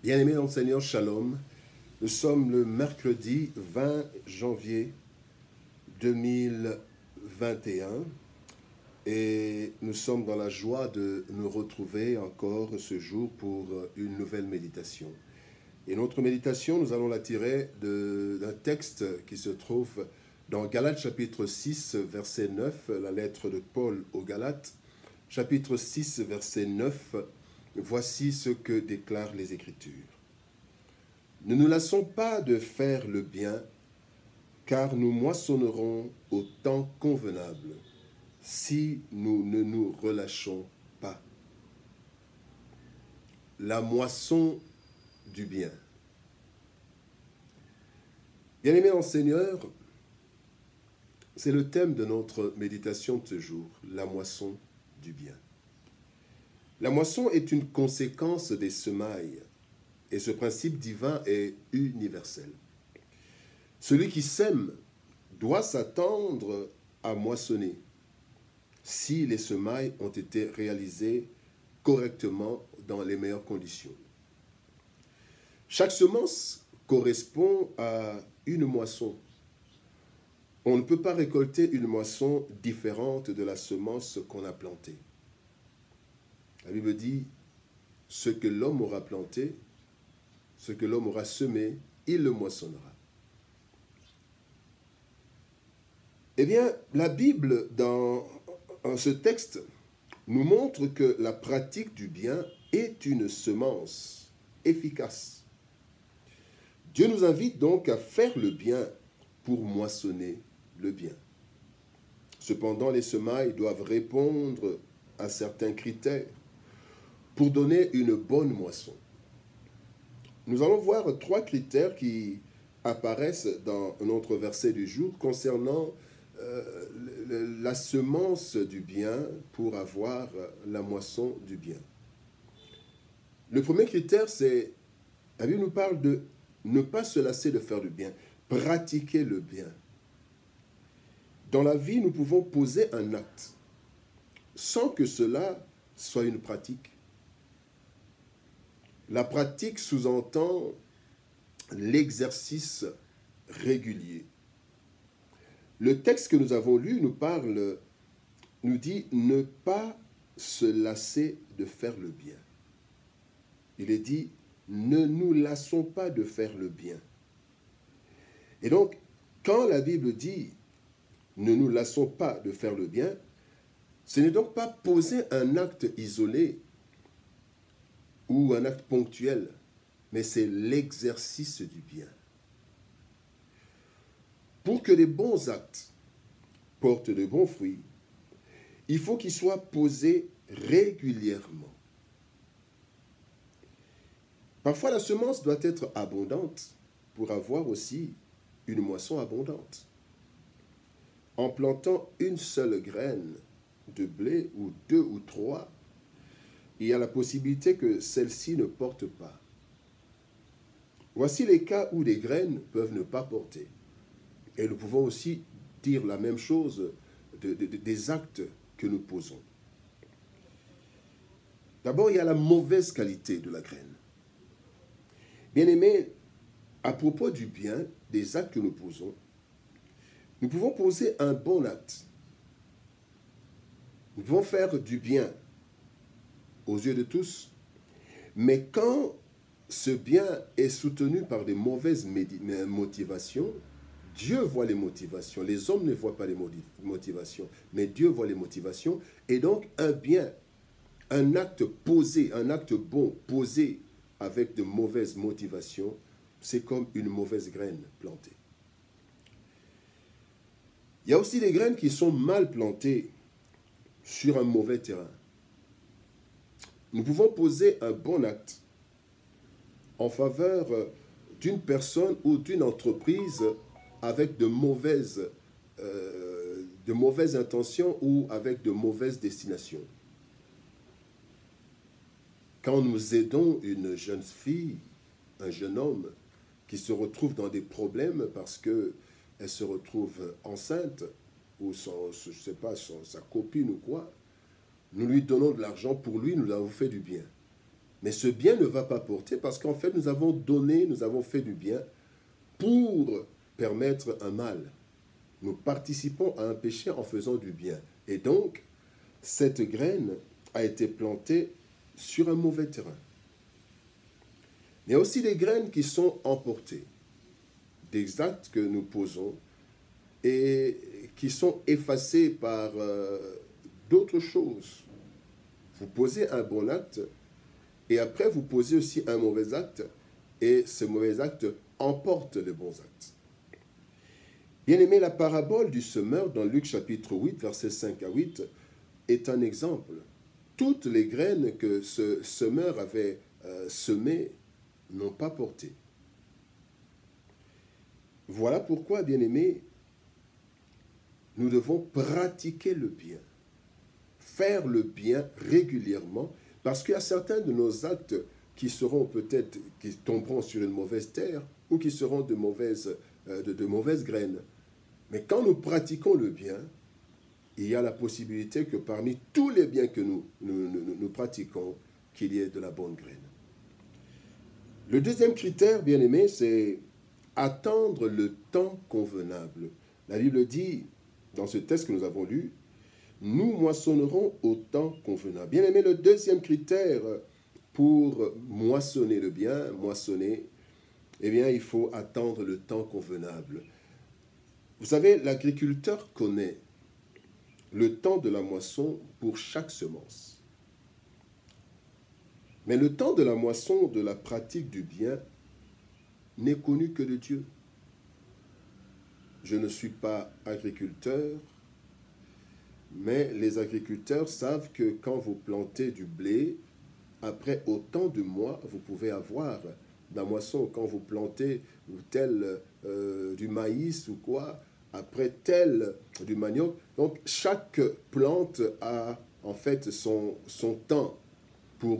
Bien-aimés dans le Seigneur, Shalom. Nous sommes le mercredi 20 janvier 2021 et nous sommes dans la joie de nous retrouver encore ce jour pour une nouvelle méditation. Et notre méditation, nous allons la tirer d'un texte qui se trouve dans Galates chapitre 6, verset 9, la lettre de Paul aux Galates. Chapitre 6, verset 9, voici ce que déclarent les Écritures. Ne nous lassons pas de faire le bien, car nous moissonnerons au temps convenable, si nous ne nous relâchons pas. La moisson du bien. Bien-aimés en Seigneur, c'est le thème de notre méditation de ce jour, la moisson du bien. La moisson est une conséquence des semailles, et ce principe divin est universel. Celui qui sème doit s'attendre à moissonner si les semailles ont été réalisées correctement dans les meilleures conditions. Chaque semence correspond à une moisson. On ne peut pas récolter une moisson différente de la semence qu'on a plantée. La Bible dit, ce que l'homme aura planté, ce que l'homme aura semé, il le moissonnera. Eh bien, la Bible, dans ce texte, nous montre que la pratique du bien est une semence efficace. Dieu nous invite donc à faire le bien pour moissonner le bien. Cependant, les semailles doivent répondre à certains critères pour donner une bonne moisson. Nous allons voir trois critères qui apparaissent dans notre verset du jour concernant la semence du bien pour avoir la moisson du bien. Le premier critère, c'est, la Bible nous parle de ne pas se lasser de faire le bien, pratiquer le bien. Dans la vie, nous pouvons poser un acte sans que cela soit une pratique. La pratique sous-entend l'exercice régulier. Le texte que nous avons lu nous dit ne pas se lasser de faire le bien. Il est dit ne nous lassons pas de faire le bien. Et donc, quand la Bible dit ne nous lassons pas de faire le bien, ce n'est donc pas poser un acte isolé ou un acte ponctuel, mais c'est l'exercice du bien. Pour que les bons actes portent de bons fruits, il faut qu'ils soient posés régulièrement. Parfois, la semence doit être abondante pour avoir aussi une moisson abondante. En plantant une seule graine de blé, ou deux ou trois, il y a la possibilité que celle-ci ne porte pas. Voici les cas où les graines peuvent ne pas porter. Et nous pouvons aussi dire la même chose des actes que nous posons. D'abord, il y a la mauvaise qualité de la graine. Bien-aimés, à propos du bien, des actes que nous posons, nous pouvons poser un bon acte. Nous pouvons faire du bien aux yeux de tous, mais quand ce bien est soutenu par des mauvaises motivations, Dieu voit les motivations. Les hommes ne voient pas les motivations, mais Dieu voit les motivations. Et donc, un bien, un acte posé, un acte bon, posé avec de mauvaises motivations, c'est comme une mauvaise graine plantée. Il y a aussi des graines qui sont mal plantées sur un mauvais terrain. Nous pouvons poser un bon acte en faveur d'une personne ou d'une entreprise avec de mauvaises intentions ou avec de mauvaises destinations. Quand nous aidons une jeune fille, un jeune homme qui se retrouve dans des problèmes parce qu'elle se retrouve enceinte ou je ne sais pas, sa copine ou quoi, nous lui donnons de l'argent pour lui, nous avons fait du bien. Mais ce bien ne va pas porter parce qu'en fait, nous avons donné, nous avons fait du bien pour permettre un mal. Nous participons à un péché en faisant du bien. Et donc, cette graine a été plantée sur un mauvais terrain. Il y a aussi des graines qui sont emportées, des actes que nous posons et qui sont effacés par d'autres choses. Vous posez un bon acte et après vous posez aussi un mauvais acte et ce mauvais acte emporte les bons actes. Bien aimé, la parabole du semeur dans Luc chapitre 8, versets 5 à 8 est un exemple. Toutes les graines que ce semeur avait semées n'ont pas porté. Voilà pourquoi, bien aimé, nous devons pratiquer le bien, faire le bien régulièrement, parce qu'il y a certains de nos actes qui seront peut-être, qui tomberont sur une mauvaise terre ou qui seront de mauvaises graines. Mais quand nous pratiquons le bien, il y a la possibilité que parmi tous les biens que nous pratiquons, qu'il y ait de la bonne graine. Le deuxième critère, bien aimé, c'est attendre le temps convenable. La Bible dit, dans ce texte que nous avons lu, nous moissonnerons au temps convenable. Bien aimé, le deuxième critère pour moissonner le bien, eh bien, il faut attendre le temps convenable. Vous savez, l'agriculteur connaît le temps de la moisson pour chaque semence. Mais le temps de la moisson de la pratique du bien n'est connu que de Dieu. Je ne suis pas agriculteur, mais les agriculteurs savent que quand vous plantez du blé, après autant de mois, vous pouvez avoir la moisson. Quand vous plantez du maïs ou quoi, après tel du manioc. Donc chaque plante a en fait son temps pour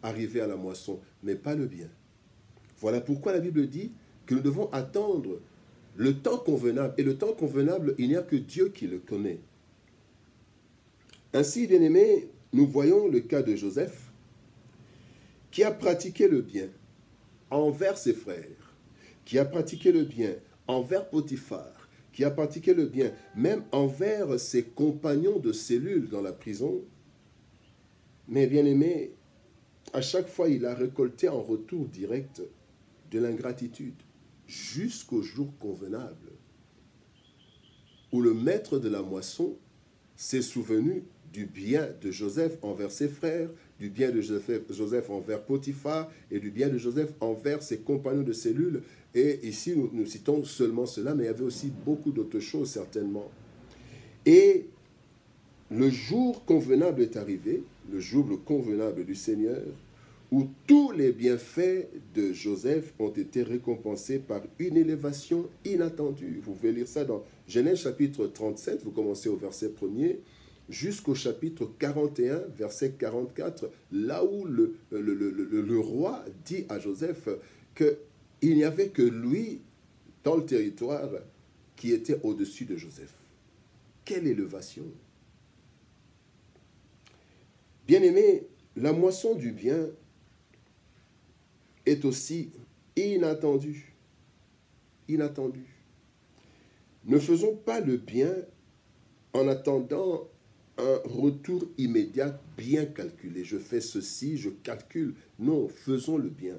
arriver à la moisson, mais pas le bien. Voilà pourquoi la Bible dit que nous devons attendre le temps convenable. Et le temps convenable, il n'y a que Dieu qui le connaît. Ainsi, bien-aimés, nous voyons le cas de Joseph, qui a pratiqué le bien envers ses frères, qui a pratiqué le bien envers Potiphar, qui a pratiqué le bien même envers ses compagnons de cellule dans la prison. Mais bien-aimé, à chaque fois, il a récolté en retour direct de l'ingratitude, jusqu'au jour convenable, où le maître de la moisson s'est souvenu du bien de Joseph envers ses frères, du bien de Joseph envers Potiphar et du bien de Joseph envers ses compagnons de cellule. Et ici, nous citons seulement cela, mais il y avait aussi beaucoup d'autres choses, certainement. Et le jour convenable est arrivé, le jour convenable du Seigneur, où tous les bienfaits de Joseph ont été récompensés par une élévation inattendue. Vous pouvez lire ça dans Genèse chapitre 37, vous commencez au verset 1er, jusqu'au chapitre 41, verset 44, là où le roi dit à Joseph qu'il n'y avait que lui, dans le territoire, qui était au-dessus de Joseph. Quelle élévation! Bien-aimé, la moisson du bien est aussi inattendue. Inattendue. Ne faisons pas le bien en attendant un retour immédiat bien calculé. Je fais ceci, je calcule. Non, faisons le bien.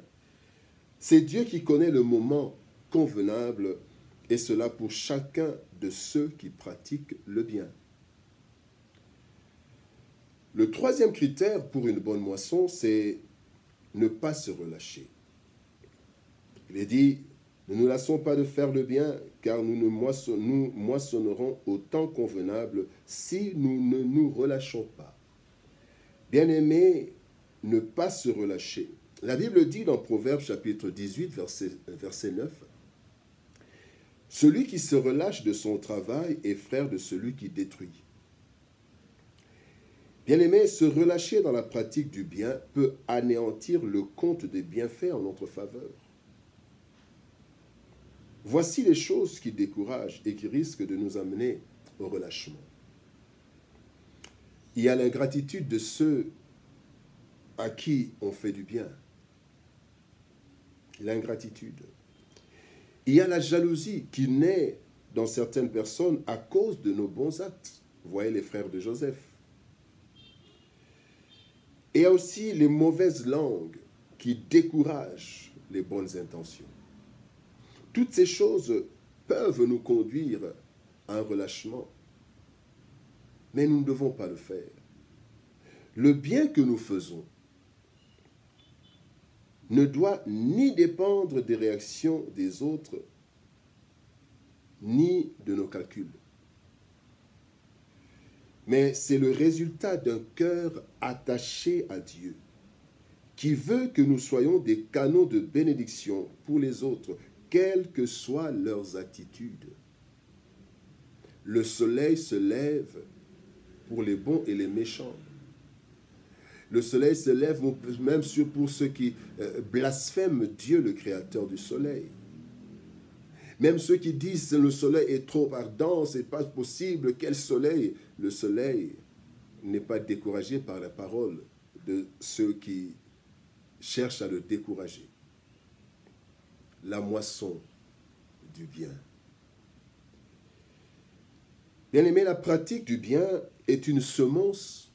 C'est Dieu qui connaît le moment convenable, et cela pour chacun de ceux qui pratiquent le bien. Le troisième critère pour une bonne moisson, c'est ne pas se relâcher. Il est dit, ne nous lassons pas de faire le bien, car nous moissonnerons au temps convenable si nous ne nous relâchons pas. Bien-aimés, ne pas se relâcher. La Bible dit dans Proverbes chapitre 18, verset 9, « Celui qui se relâche de son travail est frère de celui qui détruit. » Bien-aimé, se relâcher dans la pratique du bien peut anéantir le compte des bienfaits en notre faveur. Voici les choses qui découragent et qui risquent de nous amener au relâchement. Il y a l'ingratitude de ceux à qui on fait du bien. L'ingratitude. Il y a la jalousie qui naît dans certaines personnes à cause de nos bons actes. Vous voyez les frères de Joseph. Et il y a aussi les mauvaises langues qui découragent les bonnes intentions. Toutes ces choses peuvent nous conduire à un relâchement, mais nous ne devons pas le faire. Le bien que nous faisons ne doit ni dépendre des réactions des autres, ni de nos calculs. Mais c'est le résultat d'un cœur attaché à Dieu, qui veut que nous soyons des canaux de bénédiction pour les autres, quelles que soient leurs attitudes. Le soleil se lève pour les bons et les méchants. Le soleil se lève même pour ceux qui blasphèment Dieu, le créateur du soleil. Même ceux qui disent que le soleil est trop ardent, c'est pas possible, quel soleil? Le soleil n'est pas découragé par la parole de ceux qui cherchent à le décourager. La moisson du bien. Bien-aimé, la pratique du bien est une semence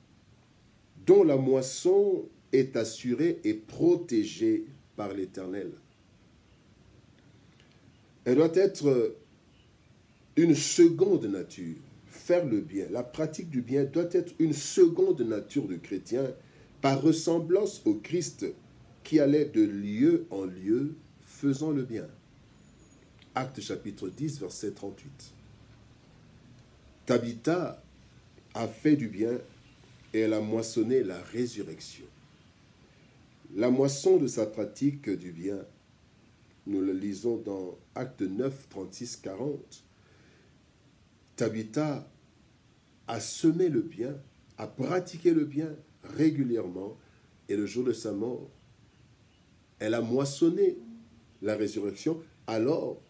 dont la moisson est assurée et protégée par l'Éternel. Elle doit être une seconde nature. Faire le bien, la pratique du bien doit être une seconde nature du chrétien par ressemblance au Christ qui allait de lieu en lieu faisant le bien. Actes chapitre 10, verset 38. Tabitha a fait du bien et elle a moissonné la résurrection. La moisson de sa pratique du bien, nous le lisons dans Actes 9, 36, 40. Tabitha a semé le bien, a pratiqué le bien régulièrement, et le jour de sa mort, elle a moissonné la résurrection alors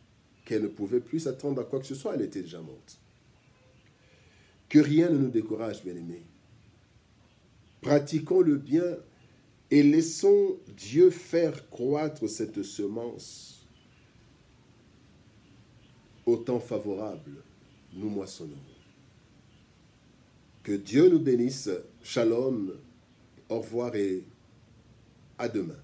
qu'elle ne pouvait plus s'attendre à quoi que ce soit, elle était déjà morte. Que rien ne nous décourage, bien-aimés. Pratiquons le bien et laissons Dieu faire croître cette semence. Au temps favorable, nous moissonnons. Que Dieu nous bénisse. Shalom, au revoir et à demain.